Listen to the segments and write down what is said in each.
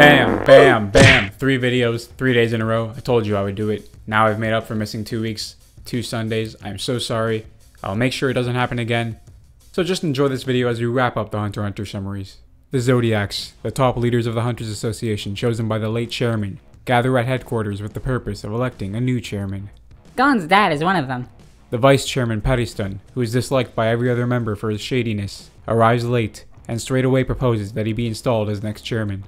Bam, bam, bam. 3 videos, 3 days in a row. I told you I would do it. Now I've made up for missing 2 weeks, 2 Sundays. I'm so sorry. I'll make sure it doesn't happen again. So just enjoy this video as we wrap up the Hunter x Hunter summaries. The Zodiacs, the top leaders of the Hunters Association chosen by the late chairman, gather at headquarters with the purpose of electing a new chairman. Gon's dad is one of them. The vice chairman Pariston, who is disliked by every other member for his shadiness, arrives late and straight away proposes that he be installed as next chairman.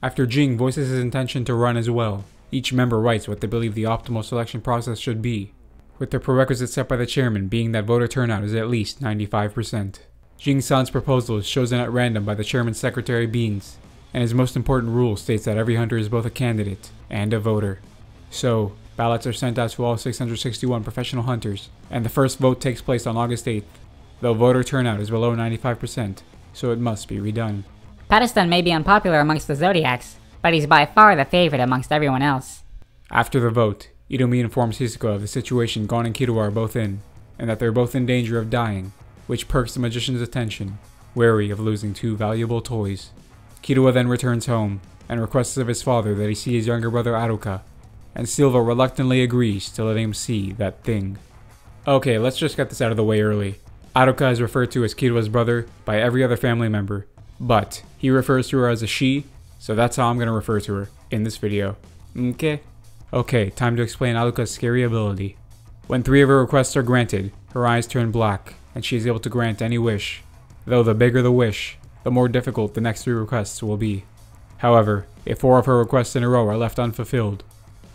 After Jing voices his intention to run as well, each member writes what they believe the optimal selection process should be, with the prerequisites set by the chairman being that voter turnout is at least 95%. Jing-san's proposal is chosen at random by the chairman's secretary Beans, and his most important rule states that every hunter is both a candidate and a voter. So, ballots are sent out to all 661 professional hunters, and the first vote takes place on August 8th, though voter turnout is below 95%, so it must be redone. Pariston may be unpopular amongst the Zodiacs, but he's by far the favorite amongst everyone else. After the vote, Iromi informs Hisoka of the situation Gon and Killua are both in, and that they're both in danger of dying, which perks the magician's attention, wary of losing 2 valuable toys. Killua then returns home, and requests of his father that he see his younger brother Aruka, and Silva reluctantly agrees to let him see that thing. Okay, let's just get this out of the way early. Aruka is referred to as Killua's brother by every other family member, but he refers to her as a she, so that's how I'm going to refer to her in this video. Okay, time to explain Aruka's scary ability. When 3 of her requests are granted, her eyes turn black, and she is able to grant any wish. Though the bigger the wish, the more difficult the next 3 requests will be. However, if 4 of her requests in a row are left unfulfilled,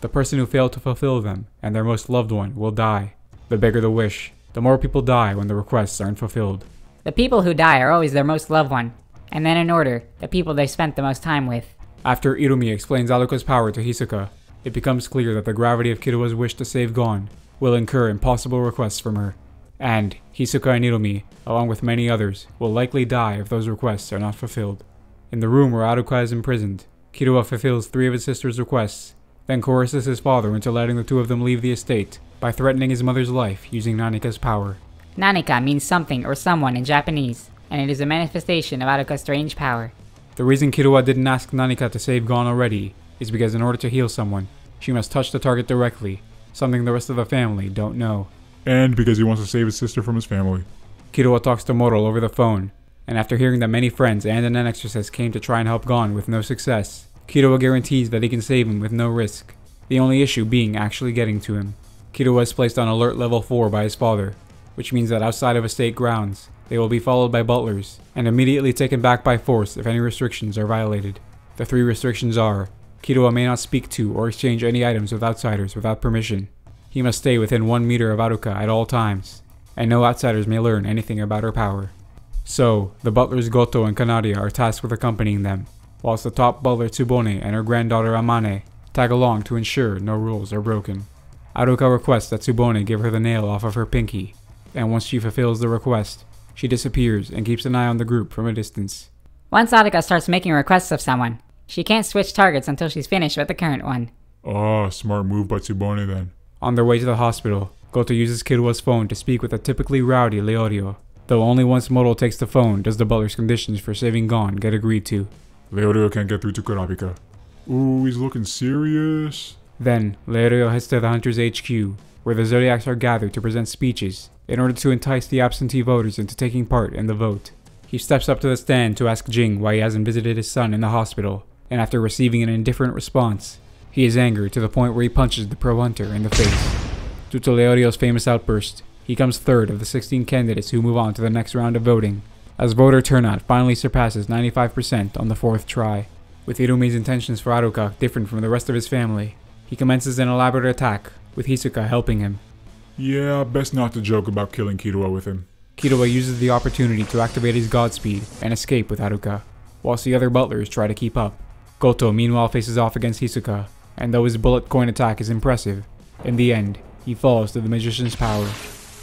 the person who failed to fulfill them and their most loved one will die. The bigger the wish, the more people die when the requests aren't fulfilled. The people who die are always their most loved one, and then in order, the people they spent the most time with. After Iromi explains Aruka's power to Hisoka, it becomes clear that the gravity of Killua's wish to save Gon will incur impossible requests from her, and Hisoka and Iromi, along with many others, will likely die if those requests are not fulfilled. In the room where Aruka is imprisoned, Killua fulfills 3 of his sister's requests, then coerces his father into letting the 2 of them leave the estate by threatening his mother's life using Nanika's power. Nanika means something or someone in Japanese, and it is a manifestation of Aruka's strange power. The reason Killua didn't ask Nanika to save Gon already is because in order to heal someone, she must touch the target directly, something the rest of the family don't know. And because he wants to save his sister from his family. Killua talks to Moro over the phone, and after hearing that many friends and an exorcist came to try and help Gon with no success, Killua guarantees that he can save him with no risk, the only issue being actually getting to him. Killua is placed on alert level 4 by his father, which means that outside of estate grounds, they will be followed by butlers, and immediately taken back by force if any restrictions are violated. The 3 restrictions are: Killua may not speak to or exchange any items with outsiders without permission. He must stay within 1 meter of Aruka at all times, and no outsiders may learn anything about her power. So, the butlers Goto and Kanaria are tasked with accompanying them, whilst the top butler Tsubone and her granddaughter Amane tag along to ensure no rules are broken. Aruka requests that Tsubone give her the nail off of her pinky, and once she fulfills the request, she disappears and keeps an eye on the group from a distance. Once Aruka starts making requests of someone, she can't switch targets until she's finished with the current one. Ah, smart move by Tsubone then. On their way to the hospital, Goto uses Killua's phone to speak with a typically rowdy Leorio, though only once Moro takes the phone does the butler's conditions for saving Gon get agreed to. Leorio can't get through to Kurapika. Ooh, he's looking serious. Then, Leorio heads to the Hunters HQ, where the Zodiacs are gathered to present speeches in order to entice the absentee voters into taking part in the vote. He steps up to the stand to ask Jing why he hasn't visited his son in the hospital, and after receiving an indifferent response, he is angered to the point where he punches the pro-hunter in the face. Due to Leorio's famous outburst, he comes 3rd of the 16 candidates who move on to the next round of voting, as voter turnout finally surpasses 95% on the 4th try. With Iromi's intentions for Aruka different from the rest of his family, he commences an elaborate attack, with Hisoka helping him. Yeah, best not to joke about killing Killua with him. Killua uses the opportunity to activate his Godspeed and escape with Aruka, whilst the other butlers try to keep up. Goto meanwhile faces off against Hisoka, and though his bullet coin attack is impressive, in the end, he falls to the magician's power.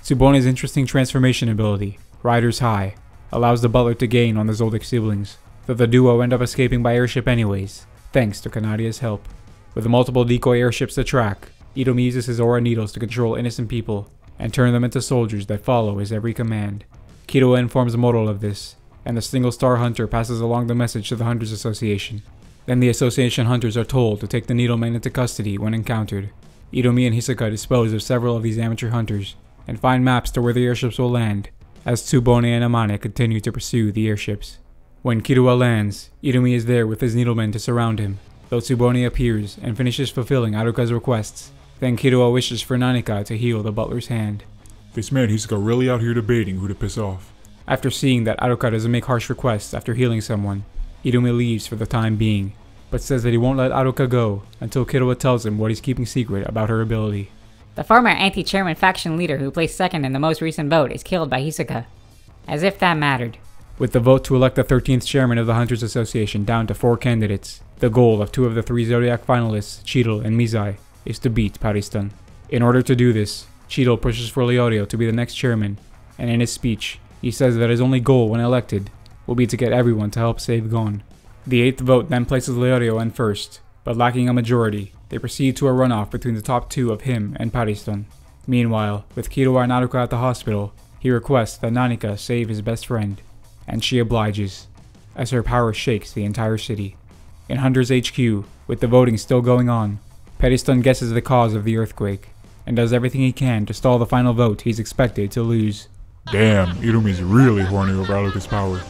Tsubone's interesting transformation ability, Rider's High, allows the butler to gain on the Zoldyck siblings, though the duo end up escaping by airship anyways, thanks to Kanaria's help. With multiple decoy airships to track, Iromi uses his aura needles to control innocent people, and turn them into soldiers that follow his every command. Killua informs Moro of this, and the single star hunter passes along the message to the Hunters Association. Then the association hunters are told to take the Needlemen into custody when encountered. Iromi and Hisoka dispose of several of these amateur hunters and find maps to where the airships will land, as Tsubone and Amane continue to pursue the airships. When Killua lands, Iromi is there with his Needlemen to surround him, though Tsubone appears and finishes fulfilling Aruka's requests. Then Killua wishes for Nanika to heal the butler's hand. This man Hisoka really out here debating who to piss off. After seeing that Aruka doesn't make harsh requests after healing someone, Iromi leaves for the time being, but says that he won't let Aruka go until Killua tells him what he's keeping secret about her ability. The former anti-chairman faction leader who placed second in the most recent vote is killed by Hisoka. As if that mattered. With the vote to elect the 13th chairman of the Hunters Association down to 4 candidates, the goal of 2 of the 3 Zodiac finalists, Cheadle and Mizai, is to beat Pariston. In order to do this, Cheadle pushes for Leorio to be the next chairman, and in his speech, he says that his only goal when elected will be to get everyone to help save Gon. The 8th vote then places Leorio in first, but lacking a majority, they proceed to a runoff between the top 2 of him and Pariston. Meanwhile, with Killua and Aruka at the hospital, he requests that Nanika save his best friend, and she obliges, as her power shakes the entire city. In Hunters HQ, with the voting still going on, Pariston guesses the cause of the earthquake, and does everything he can to stall the final vote he's expected to lose. Damn, Irumi's really horny over Aruka's power.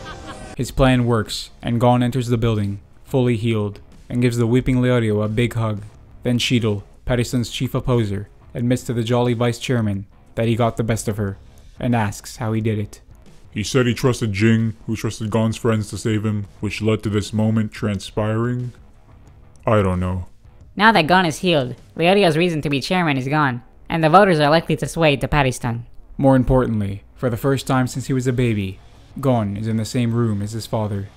His plan works, and Gon enters the building, fully healed, and gives the weeping Leorio a big hug. Then Cheadle, Pariston's chief opposer, admits to the jolly vice chairman that he got the best of her, and asks how he did it. He said he trusted Jing, who trusted Gon's friends to save him, which led to this moment transpiring? I don't know. Now that Gon is healed, Leorio's reason to be chairman is gone, and the voters are likely to sway to Pariston. More importantly, for the first time since he was a baby, Gon is in the same room as his father.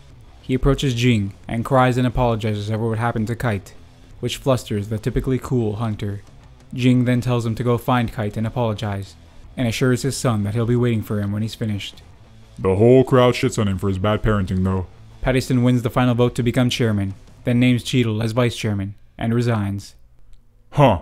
He approaches Jing and cries and apologizes over what happened to Kite, which flusters the typically cool hunter. Jing then tells him to go find Kite and apologize, and assures his son that he'll be waiting for him when he's finished. The whole crowd shits on him for his bad parenting though. Pariston wins the final vote to become chairman, then names Cheadle as vice chairman, and resigns. Huh.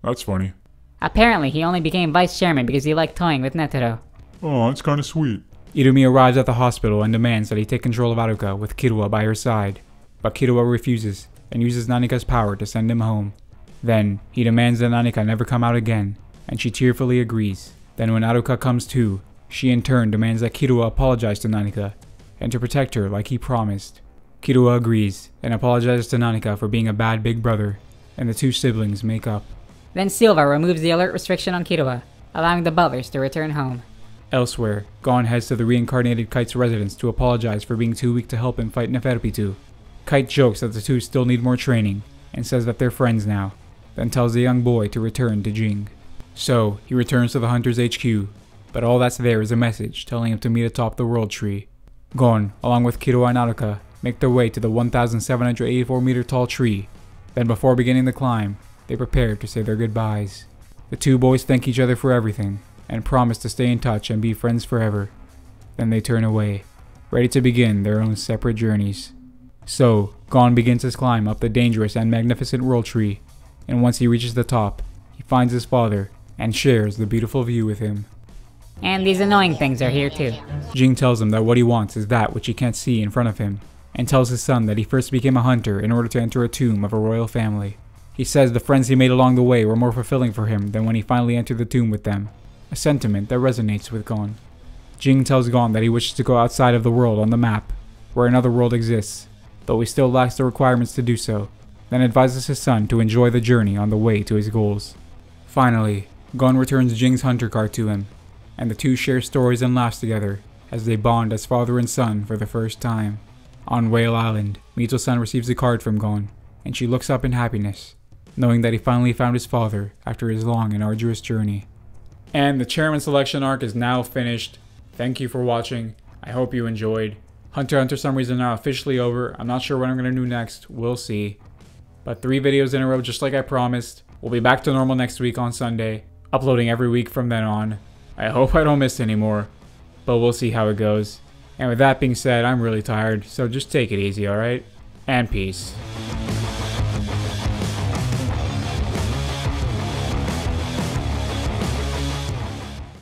That's funny. Apparently, he only became vice chairman because he liked toying with Netero. Oh, that's kinda sweet. Irumi arrives at the hospital and demands that he take control of Aruka with Killua by her side, but Killua refuses and uses Nanika's power to send him home. Then, he demands that Nanika never come out again, and she tearfully agrees. Then when Aruka comes to, she in turn demands that Killua apologize to Nanika, and to protect her like he promised. Killua agrees, and apologizes to Nanika for being a bad big brother, and the 2 siblings make up. Then Silva removes the alert restriction on Killua, allowing the butlers to return home. Elsewhere, Gon heads to the reincarnated Kite's residence to apologize for being too weak to help him fight Neferpitou. Kite jokes that the 2 still need more training, and says that they're friends now, then tells the young boy to return to Jing. So, he returns to the Hunters HQ, but all that's there is a message telling him to meet atop the World Tree. Gon, along with Killua and Aruka, make their way to the 1,784 meter tall tree. Then before beginning the climb, they prepare to say their goodbyes. The 2 boys thank each other for everything, and promise to stay in touch and be friends forever. Then they turn away, ready to begin their own separate journeys. So, Gon begins his climb up the dangerous and magnificent World Tree, and once he reaches the top, he finds his father, and shares the beautiful view with him. And these annoying things are here too. Jing tells him that what he wants is that which he can't see in front of him, and tells his son that he first became a hunter in order to enter a tomb of a royal family. He says the friends he made along the way were more fulfilling for him than when he finally entered the tomb with them, a sentiment that resonates with Gon. Jing tells Gon that he wishes to go outside of the world on the map, where another world exists, though he still lacks the requirements to do so, then advises his son to enjoy the journey on the way to his goals. Finally, Gon returns Jing's hunter card to him, and the 2 share stories and laughs together as they bond as father and son for the first time. On Whale Island, Mito-san receives a card from Gon, and she looks up in happiness, knowing that he finally found his father after his long and arduous journey. And the chairman selection arc is now finished. Thank you for watching. I hope you enjoyed. Hunter x Hunter summaries are now officially over. I'm not sure what I'm going to do next. We'll see. But 3 videos in a row just like I promised. We'll be back to normal next week on Sunday, uploading every week from then on. I hope I don't miss any more, but we'll see how it goes. And with that being said, I'm really tired, so just take it easy, alright? And peace.